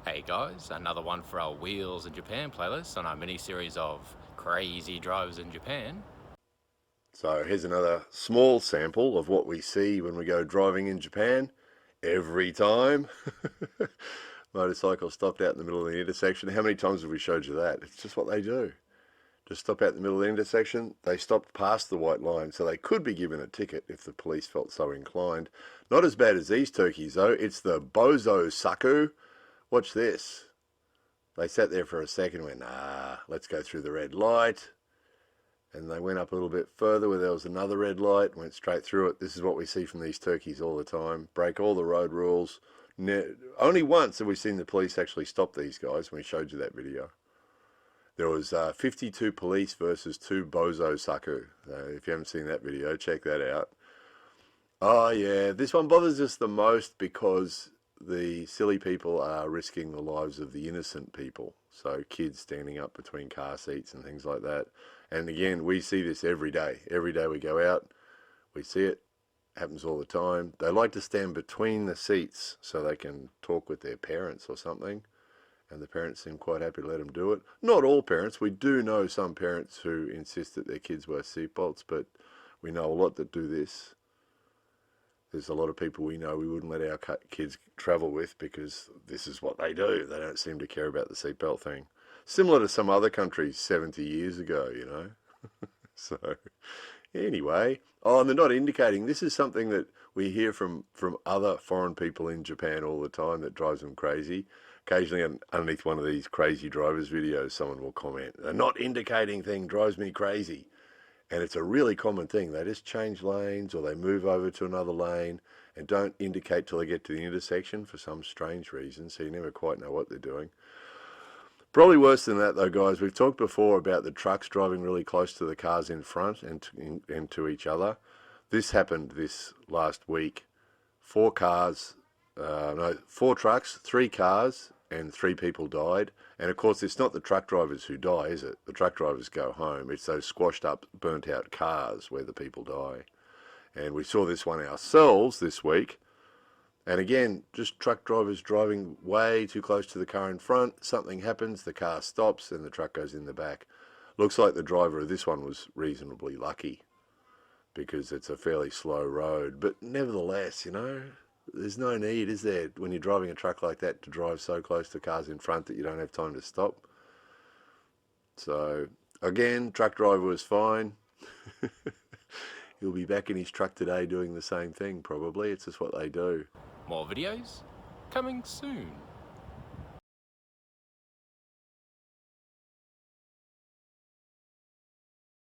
Hey guys, another one for our Wheels in Japan playlist on our mini-series of crazy drives in Japan. So here's another small sample of what we see when we go driving in Japan. Every time motorcycle stopped out in the middle of the intersection. How many times have we showed you that? It's just what they do. Just stop out in the middle of the intersection. They stopped past the white line, so they could be given a ticket if the police felt so inclined. Not as bad as these turkeys though. It's the Bozo Saku. Watch this. They sat there for a second and went, nah, let's go through the red light. And they went up a little bit further where there was another red light, went straight through it. This is what we see from these turkeys all the time. Break all the road rules. Only once have we seen the police actually stop these guys when we showed you that video. There was 52 police versus 2 Bozo Saku. If you haven't seen that video, check that out. Oh yeah, this one bothers us the most because the silly people are risking the lives of the innocent people. So kids standing up between car seats and things like that. And again, we see this every day. Every day we go out, we see it. Happens all the time. They like to stand between the seats so they can talk with their parents or something. And the parents seem quite happy to let them do it. Not all parents. We do know some parents who insist that their kids wear seatbelts, but we know a lot that do this. There's a lot of people we know we wouldn't let our kids travel with because this is what they do. They don't seem to care about the seatbelt thing. Similar to some other countries 70 years ago, you know. So, anyway, oh, and they're not indicating. This is something that we hear from other foreign people in Japan all the time that drives them crazy. Occasionally, underneath one of these crazy drivers videos, someone will comment, "The not indicating thing drives me crazy." And it's a really common thing. They just change lanes or they move over to another lane and don't indicate till they get to the intersection for some strange reason, so you never quite know what they're doing. Probably worse than that, though, guys. We've talked before about the trucks driving really close to the cars in front and to each other. This happened this last week. 4 cars, no, 4 trucks, 3 cars, and 3 people died. And of course, it's not the truck drivers who die, is it? The truck drivers go home. It's those squashed up, burnt out cars where the people die. And we saw this one ourselves this week. And again, just truck drivers driving way too close to the car in front. Something happens, the car stops, and the truck goes in the back. Looks like the driver of this one was reasonably lucky because it's a fairly slow road. But nevertheless, there's no need, is there, when you're driving a truck like that to drive so close to cars in front that you don't have time to stop? So, again, truck driver was fine. He'll be back in his truck today doing the same thing, probably. It's just what they do. More videos coming soon.